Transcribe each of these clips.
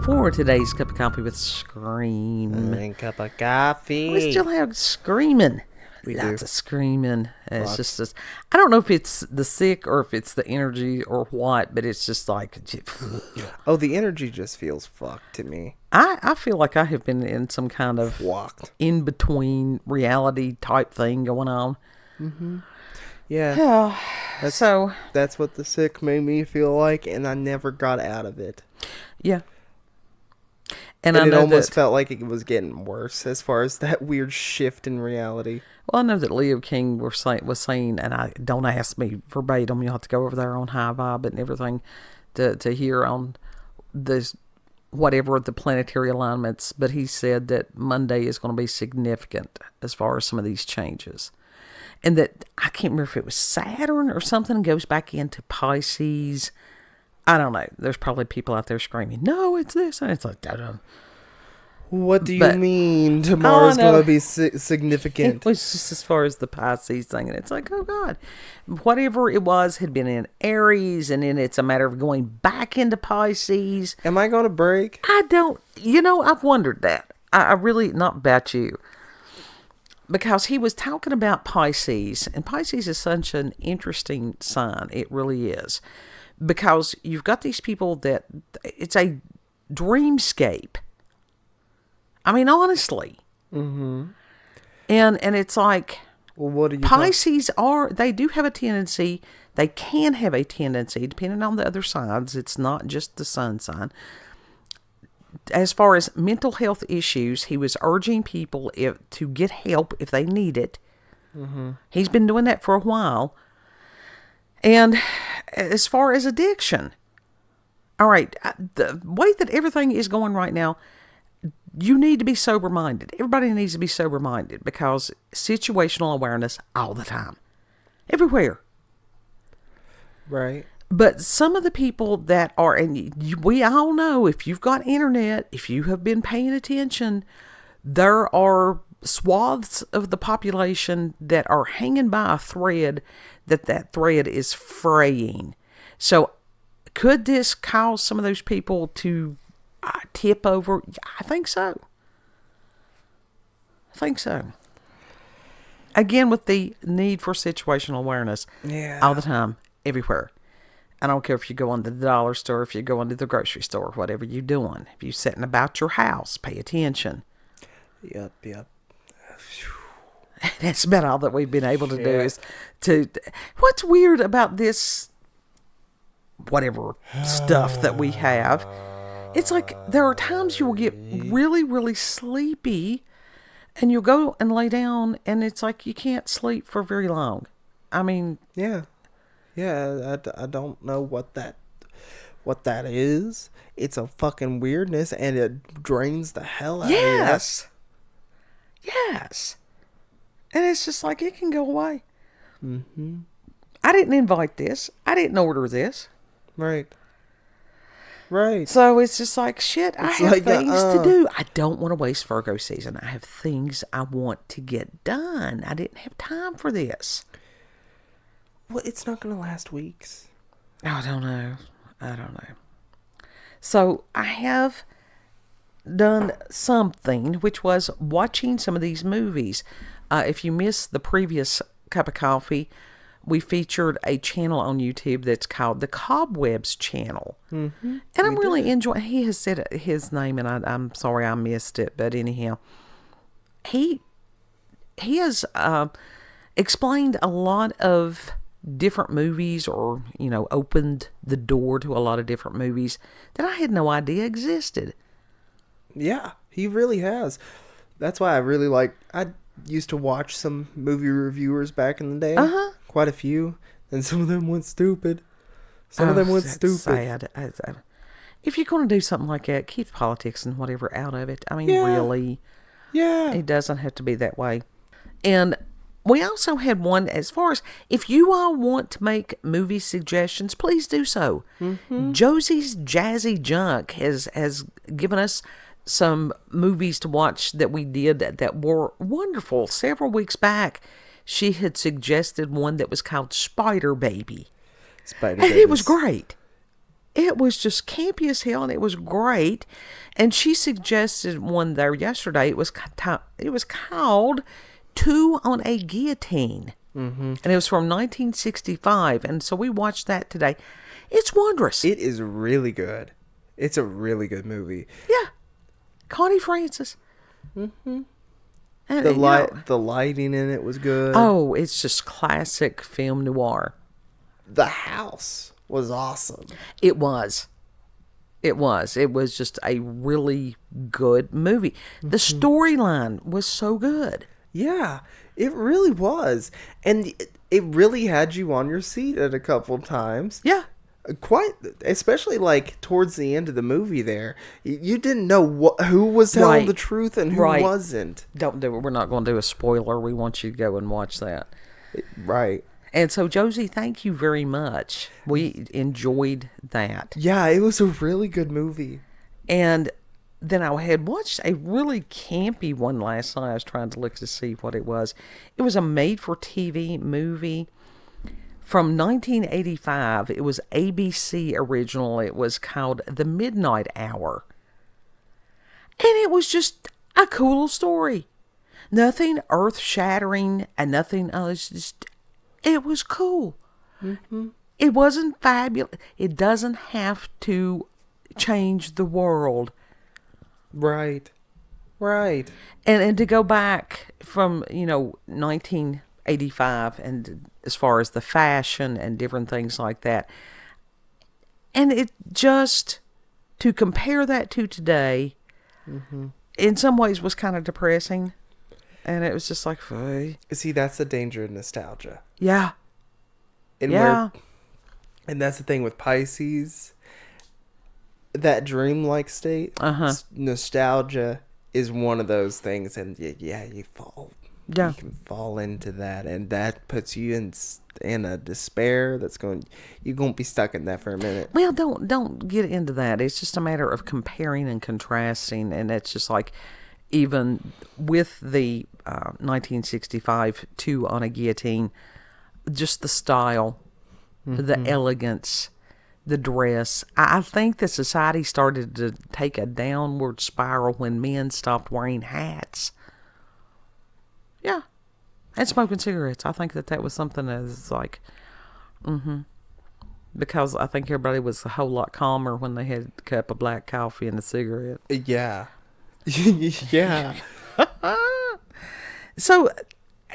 for today's cup of coffee with Scream. And cup of coffee. We still have screaming. Lots of screaming. It's just, I don't know if it's the sick or if it's the energy or what, but it's just like... Oh, the energy just feels fucked to me. I feel like I have been in some kind of in-between reality type thing going on. Mm-hmm. Yeah. That's what the sick made me feel like, and I never got out of it. Yeah. And it almost felt like it was getting worse as far as that weird shift in reality. Well, I know that Leo King was saying, and I don't ask me verbatim, you'll have to go over there on High Vibe and everything to hear on this, whatever the planetary alignments, but he said that Monday is going to be significant as far as some of these changes. And that, I can't remember if it was Saturn or something, goes back into Pisces. I don't know. There's probably people out there screaming, no, it's this. And it's like, I don't. What do you mean tomorrow's going to be significant? It was just as far as the Pisces thing. And it's like, oh, God. Whatever it was had been in Aries. And then it's a matter of going back into Pisces. Am I going to break? I don't. I've wondered that. I really, not about you. Because he was talking about Pisces. And Pisces is such an interesting sign. It really is. Because you've got these people that it's a dreamscape. I mean, honestly. Mm-hmm. And it's like, well, what do you Pisces they do have a tendency, they can have a tendency, depending on the other signs, it's not just the sun sign. As far as mental health issues, he was urging people to get help if they need it. Mm-hmm. He's been doing that for a while. And as far as addiction, all right, the way that everything is going right now, you need to be sober-minded. Everybody needs to be sober-minded because situational awareness all the time. Everywhere. Right. But some of the people that are, and we all know, if you've got internet, if you have been paying attention, there are swaths of the population that are hanging by a thread, that thread is fraying. So could this cause some of those people to tip over? I think so. Again, with the need for situational awareness. Yeah. All the time, everywhere. I don't care if you go into the dollar store, if you go into the grocery store, whatever you're doing. If you're sitting about your house, pay attention. Yep. That's about all that we've been able to do is to... What's weird about this, whatever stuff that we have, it's like there are times you will get really, really sleepy and you'll go and lay down and it's like you can't sleep for very long. I mean... Yeah, I don't know what that is. It's a fucking weirdness and it drains the hell out of you. Yes. And it's just like, it can go away. Mm-hmm. I didn't invite this. I didn't order this. Right. So it's just like, shit, I have things to do. I don't want to waste Virgo season. I have things I want to get done. I didn't have time for this. Well, it's not going to last weeks. I don't know. So I have done something, which was watching some of these movies. If you missed the previous cup of coffee, we featured a channel on YouTube that's called the Cobwebs channel. Mm-hmm. And I'm really enjoying, he has said his name and I'm sorry I missed it, but anyhow, he has explained a lot of different movies or, opened the door to a lot of different movies that I had no idea existed. Yeah, he really has. That's why I used to watch some movie reviewers back in the day. Uh-huh. Quite a few. And some of them went stupid. Sad. If you're going to do something like that, keep politics and whatever out of it. I mean, really. Yeah. It doesn't have to be that way. And we also had one, as far as, if you all want to make movie suggestions, please do so. Mm-hmm. Josie's Jazzy Junk has given us some movies to watch that we did that were wonderful. Several weeks back, she had suggested one that was called Spider Baby. Spider And it was great. It was just campy as hell, and it was great. And she suggested one there yesterday. It was called Two on a Guillotine. Mm-hmm. And it was from 1965. And so we watched that today. It's wondrous. It is really good. It's a really good movie. Yeah. Connie Francis. Mm-hmm. And, the lighting in it was good. Oh, it's just classic film noir. The house was awesome. It was. It was just a really good movie. The storyline was so good. Yeah, it really was. And it really had you on your seat at a couple times. Yeah. Quite, especially like towards the end of the movie there. You didn't know who was telling the truth and who wasn't. Don't do it. We're not going to do a spoiler. We want you to go and watch that. Right. And so, Josie, thank you very much. We enjoyed that. Yeah, it was a really good movie. And then I had watched a really campy one last night. I was trying to look to see what it was. It was a made-for-TV movie from 1985. It was ABC original. It was called The Midnight Hour. And it was just a cool story. Nothing earth-shattering and nothing else. It was cool. Mm-hmm. It wasn't fabulous. It doesn't have to change the world. Right. Right. And to go back from, 1985 and as far as the fashion and different things like that. And it just, to compare that to today, in some ways was kind of depressing. And it was just like, hey. See, that's the danger of nostalgia. Yeah. And and that's the thing with Pisces. That dreamlike state, nostalgia is one of those things. And you fall. Yeah. You can fall into that. And that puts you in a despair you're going to be stuck in that for a minute. Well, don't get into that. It's just a matter of comparing and contrasting. And it's just like, even with the 1965 Two on a Guillotine, just the style, the elegance, the dress. I think the society started to take a downward spiral when men stopped wearing hats. Yeah. And smoking cigarettes. I think that was something that's like, because I think everybody was a whole lot calmer when they had a cup of black coffee and a cigarette. Yeah. Yeah. So,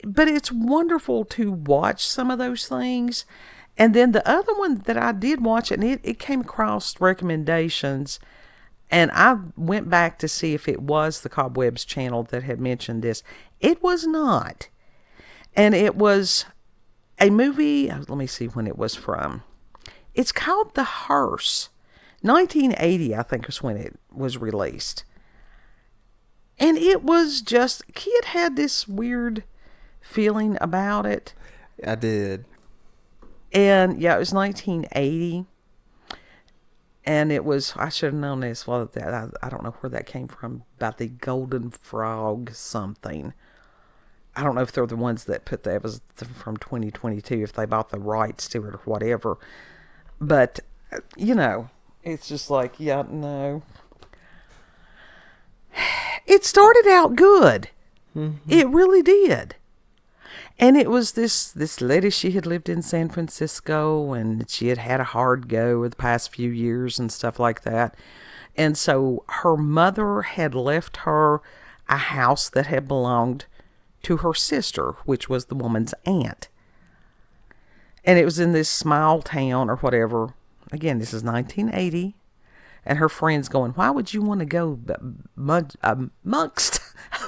but it's wonderful to watch some of those things. And then the other one that I did watch, and it came across recommendations, and I went back to see if it was the Cobwebs channel that had mentioned this. It was not. And it was a movie, let me see when it was from. It's called The Hearse. 1980, I think, is when it was released. And it was just, Kid had this weird feeling about it. I did. And yeah, it was 1980. And it was, I should have known this. Well, I don't know where that came from, about the Golden Frog something. I don't know if they're the ones that put that, was from 2022, if they bought the rights to it or whatever. But, it's just like, yeah, no. It started out good. It really did. And it was this lady, she had lived in San Francisco, and she had a hard go over the past few years and stuff like that. And so her mother had left her a house that had belonged to her sister, which was the woman's aunt. And it was in this small town or whatever. Again, this is 1980. And her friend's going, why would you want to go amongst a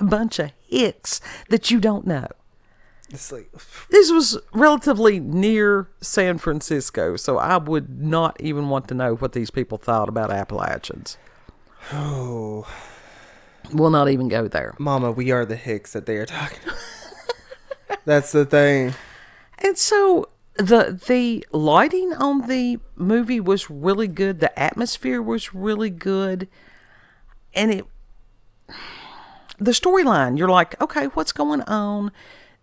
bunch of hicks that you don't know? It's like, this was relatively near San Francisco, so I would not even want to know what these people thought about Appalachians. Oh. We'll not even go there. Mama, we are the hicks that they are talking about. That's the thing. And so the lighting on the movie was really good. The atmosphere was really good. And the storyline, you're like, okay, what's going on?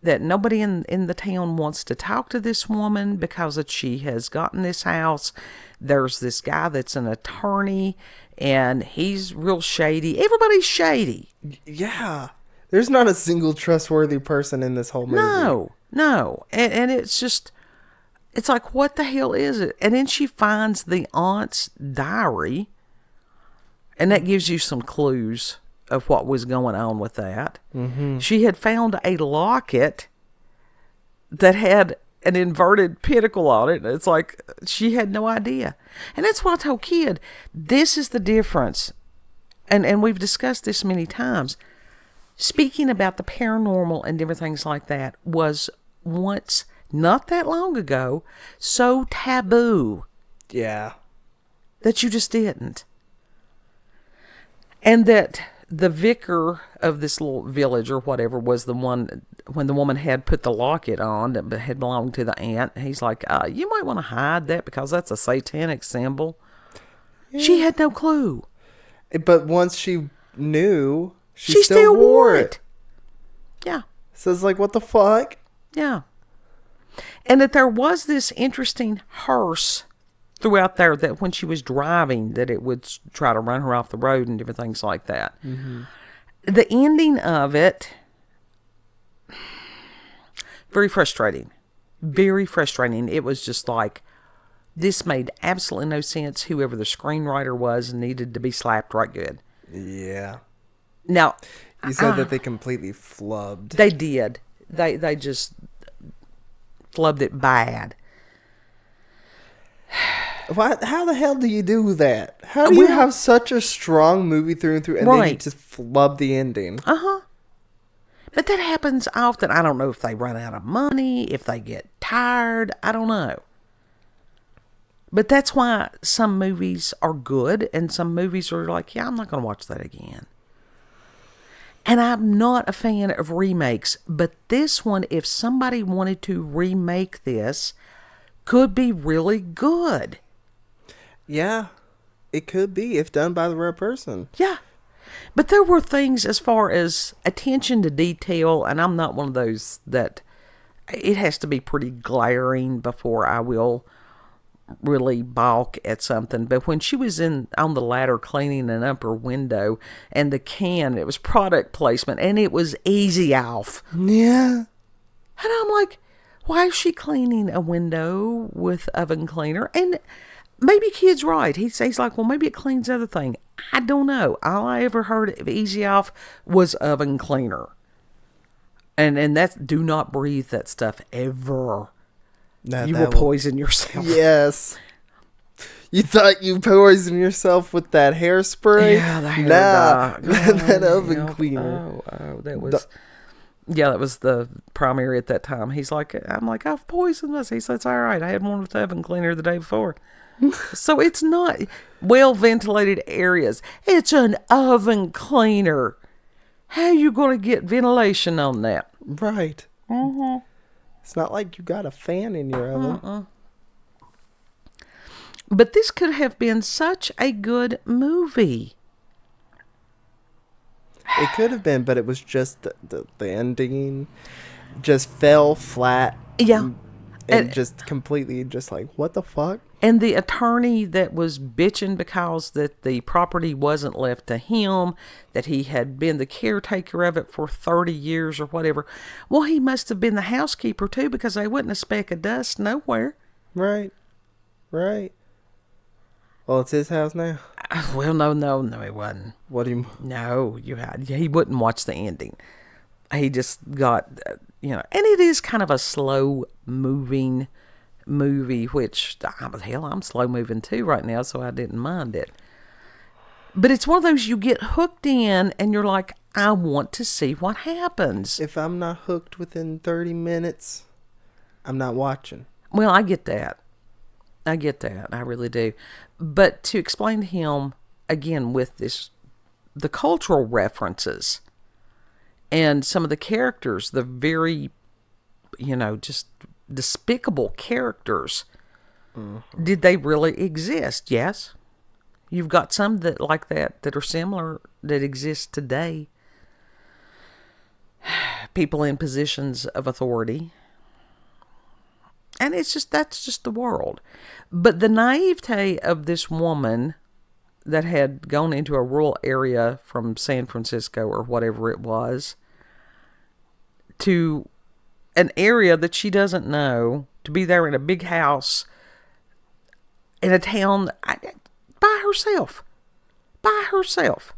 that nobody in the town wants to talk to this woman because she has gotten this house. There's this guy that's an attorney, and he's real shady. Everybody's shady. Yeah. There's not a single trustworthy person in this whole movie. No. And it's just, it's like, what the hell is it? And then she finds the aunt's diary, and that gives you some clues of what was going on with that. Mm-hmm. She had found a locket that had an inverted pentacle on it. It's like she had no idea. And that's what I told Kid. This is the difference. And we've discussed this many times. Speaking about the paranormal and different things like that was once, not that long ago, so taboo. Yeah. That you just didn't. And that the vicar of this little village or whatever was the one, when the woman had put the locket on that had belonged to the aunt, he's like, you might want to hide that because that's a satanic symbol. Yeah. She had no clue. But once she knew, she still wore it. Yeah. So it's like, what the fuck? Yeah. And that there was this interesting hearse throughout there that when she was driving, that it would try to run her off the road and different things like that. Mm-hmm. The ending of it, very frustrating. Very frustrating. It was just like, this made absolutely no sense. Whoever the screenwriter was needed to be slapped right good. Yeah. Now, you said that they completely flubbed. They did. They just flubbed it bad. How the hell do you do that? How do you have such a strong movie through and through, and then you just flub the ending? Uh-huh. But that happens often. I don't know if they run out of money, if they get tired. I don't know. But that's why some movies are good, and some movies are like, yeah, I'm not going to watch that again. And I'm not a fan of remakes, but this one, if somebody wanted to remake this, could be really good. Yeah, it could be if done by the right person. Yeah. But there were things as far as attention to detail, and I'm not one of those that it has to be pretty glaring before I will really balk at something. But when she was on the ladder cleaning an upper window, and the can, it was product placement, and it was easy off. Yeah. And I'm like, why is she cleaning a window with oven cleaner? And maybe Kid's right. He's like, well, maybe it cleans other thing. I don't know. All I ever heard of easy off was oven cleaner. And that's, do not breathe that stuff ever. You will poison yourself. Yes. You thought you poisoned yourself with that hairspray? Yeah, the hair dye. That oven cleaner. That was... Yeah, that was the primary at that time. I'm like, I've poisoned myself. He said, it's all right. I had one with the oven cleaner the day before. So it's not well-ventilated areas. It's an oven cleaner. How are you going to get ventilation on that? Right. Mm-hmm. It's not like you got a fan in your oven. But this could have been such a good movie. It could have been, but it was just the ending just fell flat. Yeah. And just completely just like, what the fuck? And the attorney that was bitching because that the property wasn't left to him, that he had been the caretaker of it for 30 years or whatever. Well, he must have been the housekeeper too, because they wasn't a speck of dust nowhere. Right. Well, it's his house now. Well, no, it wasn't. What do you... No, he wouldn't watch the ending. He just got, and it is kind of a slow-moving movie, which, I'm slow-moving too right now, so I didn't mind it. But it's one of those you get hooked in, and you're like, I want to see what happens. If I'm not hooked within 30 minutes, I'm not watching. Well, I get that. I really do. But to explain to him, again, with the cultural references and some of the characters, the very, just despicable characters, did they really exist? Yes. You've got some that like that are similar that exist today. people in positions of authority. And that's just the world. But the naivete of this woman that had gone into a rural area from San Francisco or whatever it was to an area that she doesn't know, to be there in a big house in a town by herself. By herself.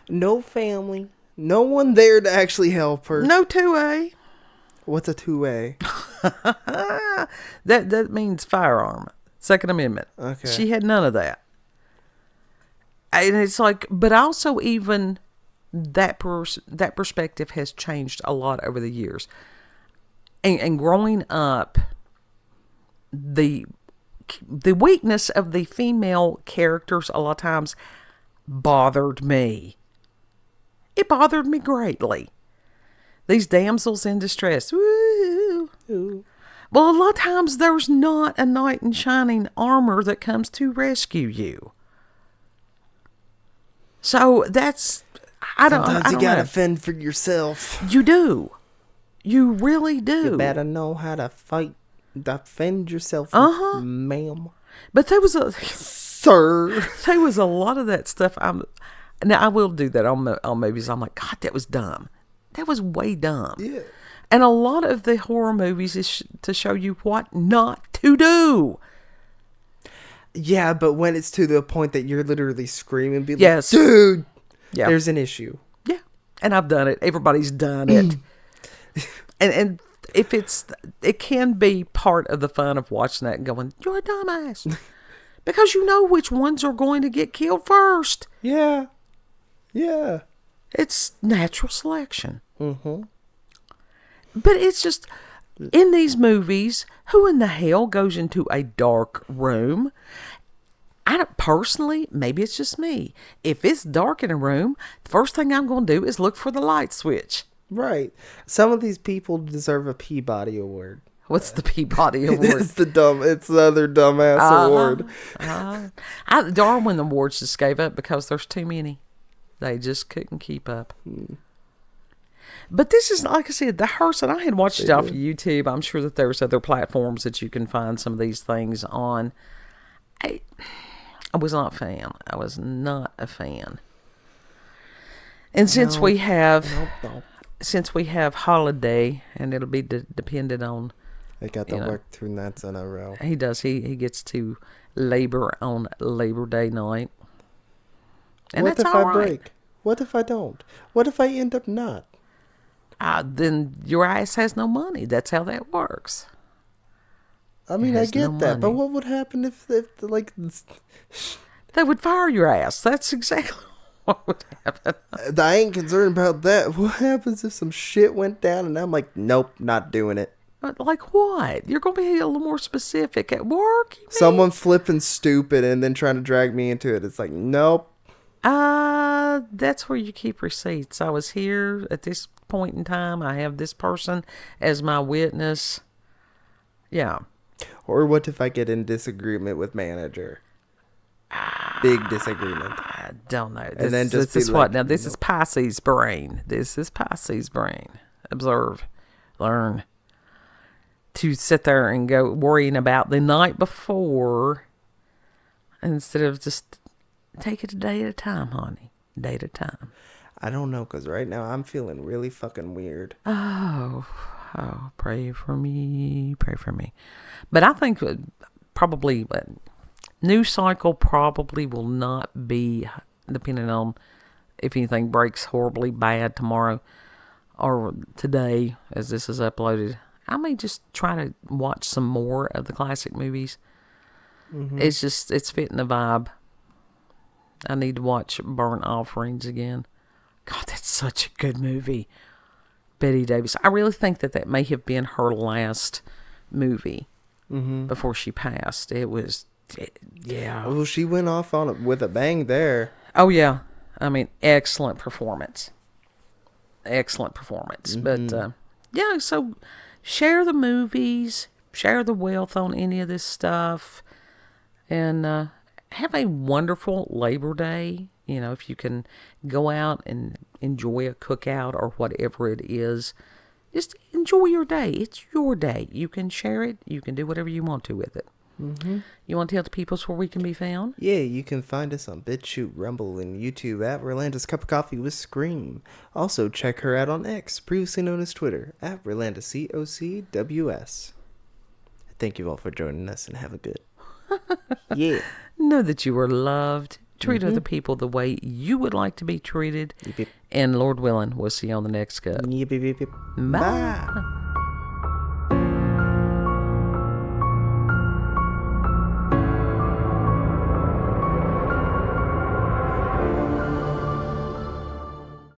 No family. No one there to actually help her. No 2A. What's a 2A? That means firearm. Second Amendment. Okay. She had none of that. And it's like, but also even that perspective has changed a lot over the years. And growing up, the weakness of the female characters a lot of times bothered me. It bothered me greatly. These damsels in distress. Woo. Ooh. Well, a lot of times there's not a knight in shining armor that comes to rescue you. So that's, Sometimes you gotta know. fend for yourself. You do. You really do. You better know how to fight, defend yourself, ma'am. But there was Sir. there was a lot of that stuff. Now I will do that on movies. I'm like, God, that was dumb. That was way dumb. Yeah. And a lot of the horror movies is to show you what not to do. Yeah, but when it's to the point that you're literally screaming, be like, Yes. dude, Yeah. there's an issue. Yeah. And I've done it. Everybody's done it. and if it can be part of the fun of watching that and going, you're a dumbass. Because you know which ones are going to get killed first. Yeah. Yeah. It's natural selection. Mm-hmm. But it's just, in these movies, who in the hell goes into a dark room? I don't, personally, maybe it's just me. If it's dark in a room, the first thing I'm going to do is look for the light switch. Right. Some of these people deserve a Peabody Award. What's the Peabody Award? It's the other dumbass award. The Darwin Awards just gave up because there's too many. They just couldn't keep up. But this is, like I said, the hearse, and I had watched it off of YouTube. I'm sure that there's other platforms that you can find some of these things on. I was not a fan. I was not a fan. And since we have holiday, and it'll be dependent on, I got to work 2 nights in a row. he does. He gets to labor on Labor Day night. And What that's if all I right. break? What if I don't? What if I end up not? Then your ass has no money. That's how that works. I mean, I has get no that, but money. what would happen if like, They would fire your ass. That's exactly what would happen. I ain't concerned about that. What happens if some shit went down and I'm like, nope, not doing it? Like what? You're going to be a little more specific at work? You mean? Someone flipping stupid and then trying to drag me into it. It's like, nope. That's where you keep receipts. I was here at this point in time. I have this person as my witness. Yeah. Or what if I get in disagreement with manager? Big disagreement. I don't know. And then just this is be what? like, Now, this is Pisces brain. This is Pisces brain. Observe. Learn. To sit there and go worrying about the night before instead of just take it a day at a time, honey. Day at a time. I don't know, because right now I'm feeling really fucking weird. Oh, pray for me. Pray for me. But I think probably news cycle probably will not be, depending on if anything breaks horribly bad tomorrow or today as this is uploaded. I may just try to watch some more of the classic movies. Mm-hmm. It's fitting the vibe. I need to watch Burnt Offerings again. God, that's such a good movie. Bette Davis. I really think that may have been her last movie before she passed. Yeah. Well, she went off on it with a bang there. Oh, yeah. I mean, excellent performance. Excellent performance. But, yeah, so share the movies, share the wealth on any of this stuff, and have a wonderful Labor Day. if you can go out and enjoy a cookout or whatever it is, just enjoy your day. It's your day. You can share it. You can do whatever you want to with it. Mm-hmm. You want to tell the people where we can be found? Yeah, you can find us on BitChute, Rumble, and YouTube at Rolanda's Cup of Coffee with Scream. Also, check her out on X, previously known as Twitter, at RolandaCOCWS. Thank you all for joining us, and have a good. Yeah. Know that you are loved. Treat other people the way you would like to be treated. Yep, yep. And Lord willing, we'll see you on the next cup. Yep, yep, yep, yep. Bye. Bye.